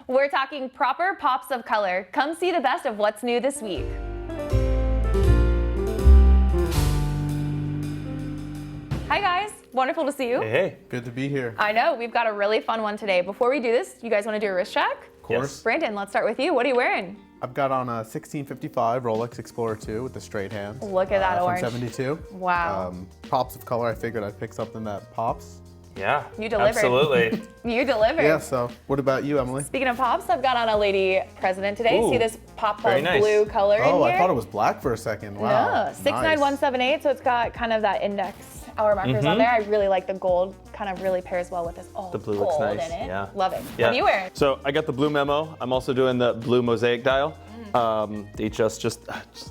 We're talking proper pops of color. Come see the best of what's new this week. Hi guys, wonderful to see you. Hey. Good to be here. I know, we've got a really fun one today. Before we do this, you guys want to do a wrist check? Of course. Yes. Brandon, let's start with you. What are you wearing? I've got on a 1655 Rolex Explorer 2 with the straight hands. Look at that orange. From 72. Wow. Pops of color, I figured I'd pick something that pops. Yeah. You delivered. Absolutely. You delivered. Yeah, so what about you, Emily? Speaking of pops, I've got on a lady president today. Ooh, See this pop very of nice. blue color in here? Oh, I thought it was black for a second. Wow. No, 69178, so it's got kind of that index hour markers on there. I really like the gold, kind of really pairs well with this The blue gold looks nice. in it. Yeah. Love it. Yeah. What are you wearing? So I got the blue memo. I'm also doing the blue Mosaic dial. Datejust, just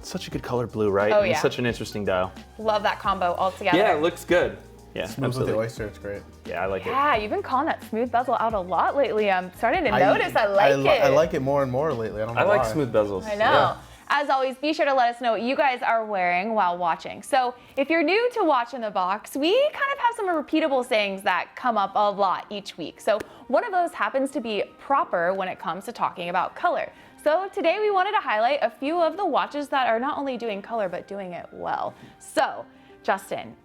such a good color blue, right? Oh, And yeah. Such an interesting dial. Love that combo altogether. Yeah, it looks good. Yeah, Smooth with absolutely. the oyster, it's great. Yeah, I like it. Yeah, you've been calling that smooth bezel out a lot lately. I'm starting to notice I like it. I like it more and more lately. I don't know I like why. smooth bezels. I know. Yeah. As always, be sure to let us know what you guys are wearing while watching. So if you're new to Watch in the Box, we kind of have some repeatable sayings that come up a lot each week. So one of those happens to be proper when it comes to talking about color. So today we wanted to highlight a few of the watches that are not only doing color, but doing it well. So Justin,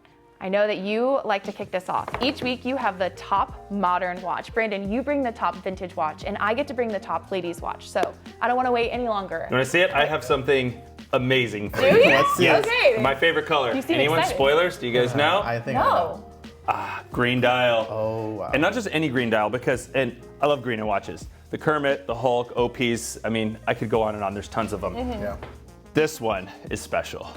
I know that you like to kick this off. Each week you have the top modern watch. Brandon, you bring the top vintage watch, and I get to bring the top ladies watch. So I don't want to wait any longer. You want to see it? I have something amazing for Do you. you? Let's see it. Okay. My favorite color. You seem Anyone excited. spoilers? Do you guys know? I think I know. No. Green dial. Oh, wow. And not just any green dial, because, and I love green in watches. The Kermit, the Hulk, OPs, I mean, I could go on and on. There's tons of them. Yeah. This one is special.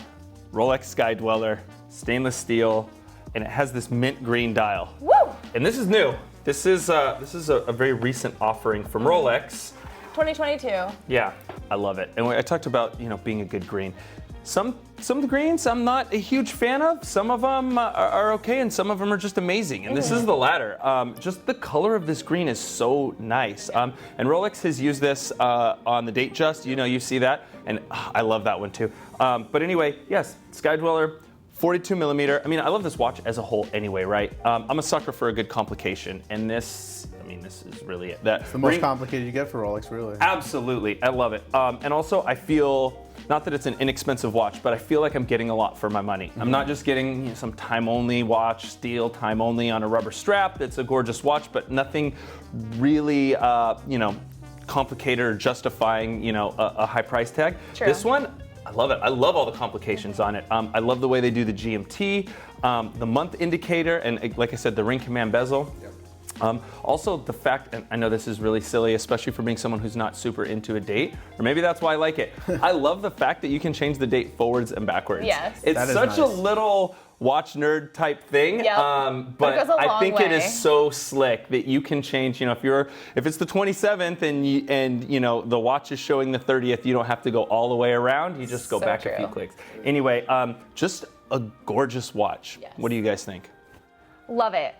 Rolex Sky Dweller, stainless steel, and it has this mint green dial. Woo! And this is new. This is a very recent offering from Rolex. 2022. Yeah, I love it. And I talked about, being a good green. Some of the greens I'm not a huge fan of. Some of them are okay, and some of them are just amazing. And this is the latter. Just the color of this green is so nice. And Rolex has used this on the Datejust. You see that, and I love that one too. But anyway, yes, Sky Dweller. 42 millimeter. I mean, I love this watch as a whole anyway, right? I'm a sucker for a good complication, and this is really it. It's the most complicated you get for Rolex, really. Absolutely, I love it. And also, I feel, not that it's an inexpensive watch, but I feel like I'm getting a lot for my money. I'm not just getting some time-only watch, steel time-only on a rubber strap. It's a gorgeous watch, but nothing really, complicated or justifying, a high price tag. True. This one, I love it. I love all the complications on it. I love the way they do the GMT, the month indicator, and like I said, the ring command bezel. Yep. Also the fact, and I know this is really silly, especially for being someone who's not super into a date, or maybe that's why I like it. I love the fact that you can change the date forwards and backwards. Yes. It's That is such a nice. little watch nerd type thing, Yep. but It goes a I long think it way. is so slick that you can change. If it's the 27th and the watch is showing the 30th, you don't have to go all the way around. You just go So back a few true. clicks. Anyway, just a gorgeous watch. Yes. What do you guys think? Love it.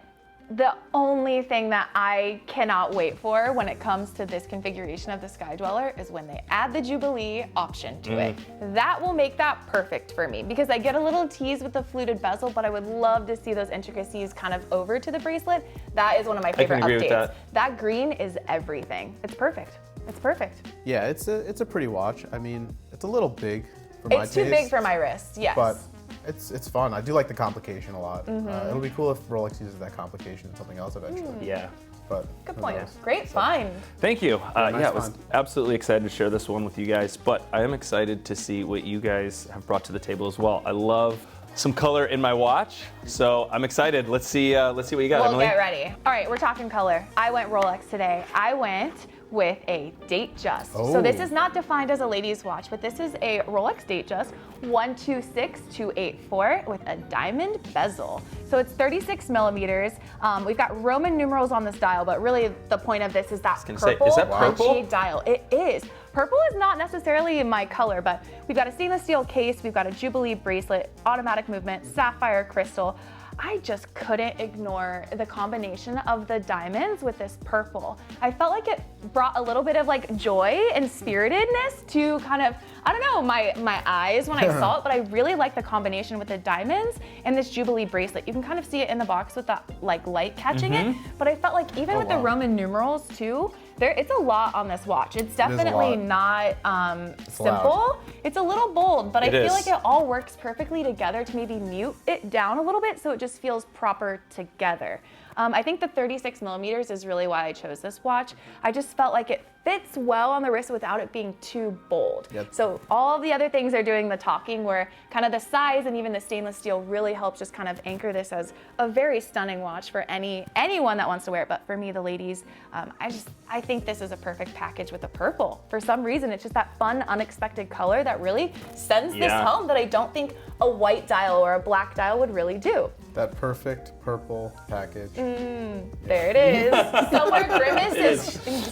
The only thing that I cannot wait for when it comes to this configuration of the Sky Dweller is when they add the Jubilee option to it. That will make that perfect for me because I get a little tease with the fluted bezel, but I would love to see those intricacies kind of over to the bracelet. That is one of my favorite agree updates. with that. Green is everything. It's perfect. It's perfect. Yeah, it's a pretty watch. I mean, it's a little big for my It's too taste, big for my wrist, yes. but it's fun. I do like the complication a lot. It'll be cool if Rolex uses that complication in something else eventually. Yeah. But Good who point. knows? Great find. Thank you. nice Yeah, I was find. absolutely excited to share this one with you guys, but I am excited to see what you guys have brought to the table as well. I love some color in my watch, so I'm excited. Let's see what you got, Well, Emily. get ready. All right, we're talking color. I went Rolex today. I went with a Datejust. So this is not defined as a ladies watch, but this is a Rolex Datejust 126284 with a diamond bezel. So it's 36 millimeters. We've got Roman numerals on this dial, but really the point of this is that gonna say, purple is that purple? punchy dial. It is. Purple is not necessarily my color, but we've got a stainless steel case, we've got a Jubilee bracelet, automatic movement, sapphire crystal. I just couldn't ignore the combination of the diamonds with this purple. I felt like it brought a little bit of like joy and spiritedness to kind of, I don't know, my eyes when I saw it, but I really like the combination with the diamonds and this Jubilee bracelet. You can kind of see it in the box with that like light catching it, but I felt like even with the Roman numerals too, it's a lot on this watch. It's a definitely lot. not simple. loud. It's a little bold, but I feel is. like it all works perfectly together to maybe mute it down a little bit so it just feels proper together. I think the 36 millimeters is really why I chose this watch. I just felt like it fits well on the wrist without it being too bold. Yep. So all of the other things are doing the talking, where kind of the size and even the stainless steel really helps just kind of anchor this as a very stunning watch for anyone that wants to wear it. But for me, the ladies, I think this is a perfect package with the purple. For some reason, it's just that fun, unexpected color that really sends this Yeah. home that I don't think a white dial or a black dial would really do. That perfect purple package. There it is.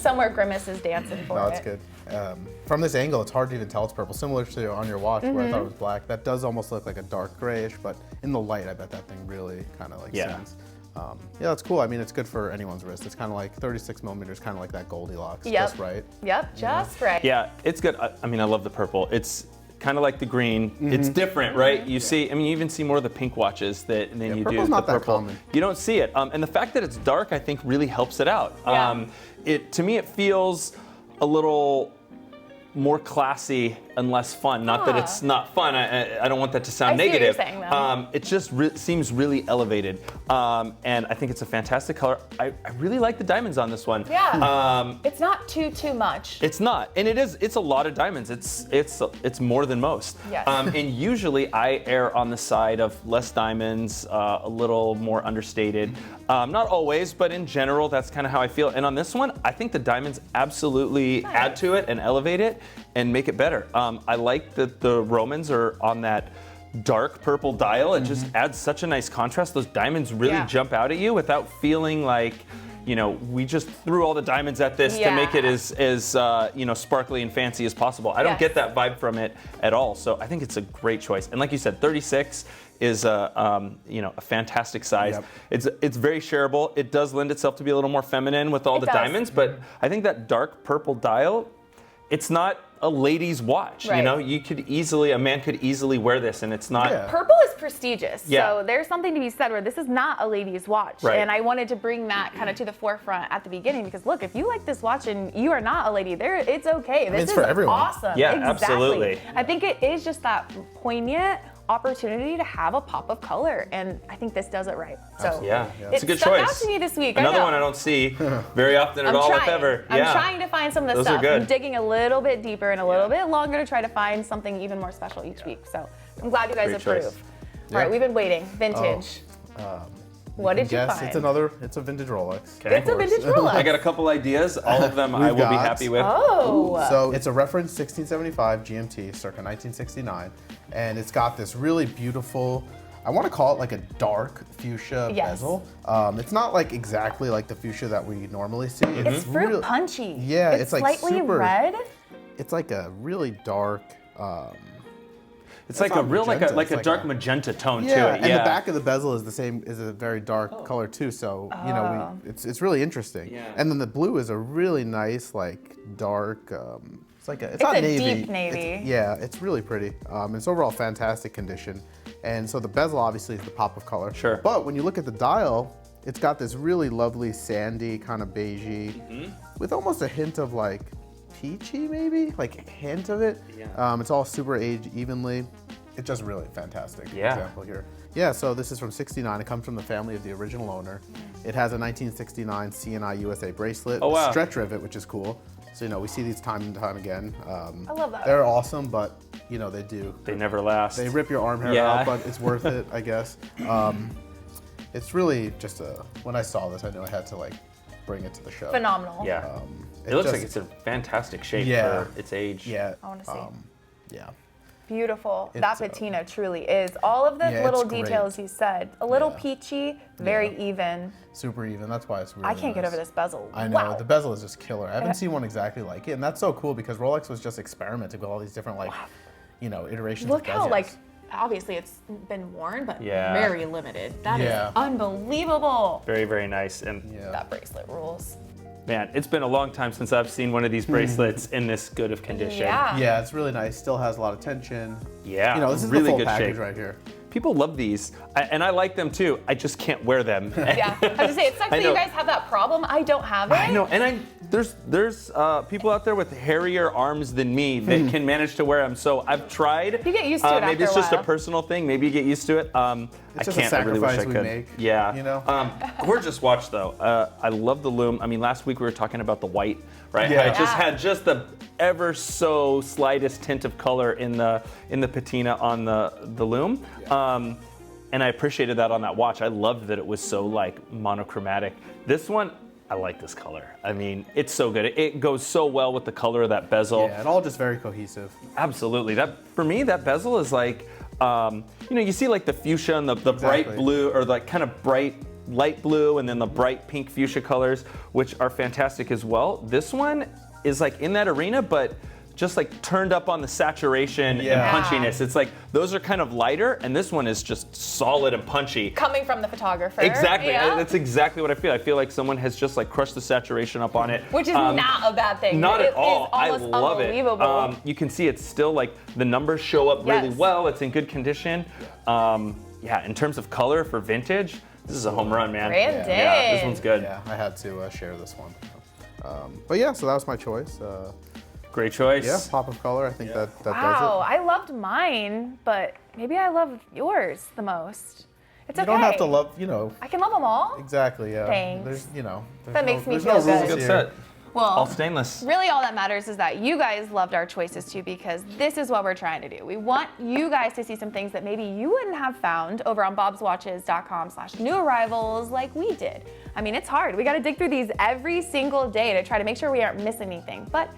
Somewhere Grimace is dancing for No, it. it's good. From this angle, it's hard to even tell it's purple. Similar to on your watch where I thought it was black. That does almost look like a dark grayish, but in the light, I bet that thing really kind of like sings. Yeah, that's cool. I mean, it's good for anyone's wrist. It's kind of like 36 millimeters, kind of like that Goldilocks, Yep. just right. Yep, just right. Yeah, it's good. I mean, I love the purple. It's kind of like the green. It's different, right? You see, I mean, you even see more of the pink watches than you do purple's the not that purple. common. You don't see it. And the fact that it's dark, I think, really helps it out. Yeah. To me, it feels a little more classy and less fun. Not that it's not fun. I don't want that to sound I see what negative. you're saying, though. It just seems really elevated. And I think it's a fantastic color. I really like the diamonds on this one. Yeah. It's not too much. It's not, and it's a lot of diamonds. It's more than most. Yes. And usually I err on the side of less diamonds, a little more understated. Not always, but in general, that's kind of how I feel. And on this one, I think the diamonds absolutely add to it and elevate it and make it better. I like that the Romans are on that dark purple dial. It just adds such a nice contrast. Those diamonds really jump out at you without feeling like, we just threw all the diamonds at this to make it as sparkly and fancy as possible. I don't get that vibe from it at all. So I think it's a great choice. And like you said, 36 is a fantastic size. Yep. It's very shareable. It does lend itself to be a little more feminine with all the diamonds, but I think that dark purple dial, it's not a lady's watch. Right. A man could easily wear this, and it's not. Yeah. Purple is prestigious, Yeah. so there's something to be said where this is not a lady's watch. Right. And I wanted to bring that kind of to the forefront at the beginning because look, if you like this watch and you are not a lady, it's okay. This it's is for everyone. awesome. Yeah, exactly. absolutely. I think it is just that poignant opportunity to have a pop of color, and I think this does it right. So Yeah, it's a good stuck choice. out to me this week. Another I know. one I don't see very often at all, if ever. I'm trying to find some of this Those are stuff. good. I'm digging a little bit deeper and a little bit longer to try to find something even more special each week. So I'm glad you guys Great approve. choice. All right, we've been waiting. Vintage. What did you Yes, find? it's a vintage Rolex. Okay. It's a vintage Rolex. I got a couple ideas. All of them I will be got- happy with. Oh. So it's a reference 1675 GMT, circa 1969, and it's got this really beautiful, I want to call it like a dark fuchsia Yes. bezel. It's not like exactly like the fuchsia that we normally see. It's fruit real- punchy. Yeah, it's it's like slightly super- red. It's like a really dark. It's like a not real, magenta, like it's a dark magenta tone Yeah, to it. and the back of the bezel is the same, is a very dark color too. So it's really interesting. Yeah. And then the blue is a really nice like dark. It's not a navy. deep navy. It's really pretty. It's overall fantastic condition. And so the bezel obviously is the pop of color. Sure. But when you look at the dial, it's got this really lovely sandy kind of beigey with almost a hint of like peachy maybe, like a hint of it. Yeah. It's all super aged evenly. It's just really fantastic example here. Yeah, so this is from 69. It comes from the family of the original owner. It has a 1969 C&I USA bracelet, Oh, wow. stretch rivet, which is cool. So, we see these time and time again. I love that. They're awesome, but, They never last. they rip your arm hair Yeah. out, but it's worth it, I guess. It's really just when I saw this, I knew I had to bring it to the show. Phenomenal. Yeah. It looks like it's in fantastic shape Yeah. for its age. Yeah. I wanna see. Yeah. Beautiful. It's, That patina truly is. All of the yeah, little it's great. details you said. A little Yeah. peachy, very even. Super even. That's why it's really I can't get nice. over this bezel. I know, Wow. the bezel is just killer. I haven't seen one exactly like it, and that's so cool because Rolex was just experimenting with all these different iterations Look of how bezels. obviously it's been worn, but Yeah. very limited. That is Yeah. unbelievable. Very, very nice. And Yeah. That bracelet rules. man, it's been a long time since I've seen one of these bracelets in this good of condition. Yeah. Yeah, it's really nice. Still has a lot of tension. Yeah, This is really the full good package shape. right here. people love these, and I like them too. I just can't wear them. Yeah, I was gonna say, it sucks that you guys have that problem. I don't have it. I know, and there's people out there with hairier arms than me that can manage to wear them. So I've tried. You get used to it Maybe after it's a just a while. personal thing. Maybe you get used to it. It's I just a can't. I really wish I sacrifice we could. make, Yeah. you know? Gorgeous watch though. I love the lume. I mean, last week we were talking about the white, right? Yeah. I just had just the ever so slightest tint of color in the patina on the lume. And I appreciated that on that watch. I loved that it was so like monochromatic. This one, I like this color. I mean, it's so good. It goes so well with the color of that bezel. Yeah, and all just very cohesive. Absolutely. For me, that bezel is like, you see like the fuchsia and the bright blue, or like kind of bright light blue, and then the bright pink fuchsia colors, which are fantastic as well. This one is like in that arena, but just like turned up on the saturation and punchiness. It's like those are kind of lighter, and this one is just solid and punchy. Coming from the photographer. Exactly. Yeah. That's exactly what I feel. I feel like someone has just like crushed the saturation up on it. Which is not a bad thing. Not at It all. is almost I love it. unbelievable. You can see it's still like the numbers show up really well. It's in good condition. In terms of color for vintage, this is a home run, man. Brandon. Yeah, this one's good. Yeah, I had to share this one. But yeah, so that was my choice. Great choice. Yeah, pop of color. I think that does Wow, it. I loved mine, but maybe I love yours the most. It's You okay. don't have to love, I can love them all. Exactly, yeah. Thanks. There's, That makes me there's feel no rules good. Good here. set. All Well, stainless. really all that matters is that you guys loved our choices too, because this is what we're trying to do. We want you guys to see some things that maybe you wouldn't have found over on bobswatches.com/new arrivals like we did. I mean, it's hard. We got to dig through these every single day to try to make sure we aren't missing anything. But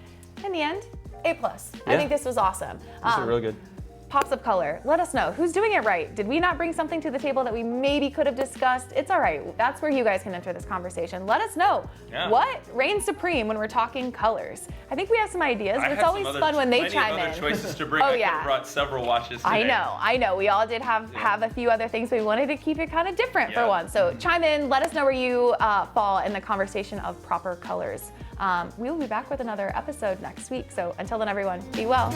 in the end, A+. I think this was awesome. These are really good. Pops of color. Let us know who's doing it right. Did we not bring something to the table that we maybe could have discussed? It's all right. That's where you guys can enter this conversation. Let us know what reigns supreme when we're talking colors. I think we have some ideas, but it's always fun when they chime in. choices to bring. Oh, yeah. brought several watches today. I know. We all did have a few other things, but we wanted to keep it kind of different for once. So chime in. Let us know where you fall in the conversation of proper colors. We will be back with another episode next week. So until then, everyone, be well.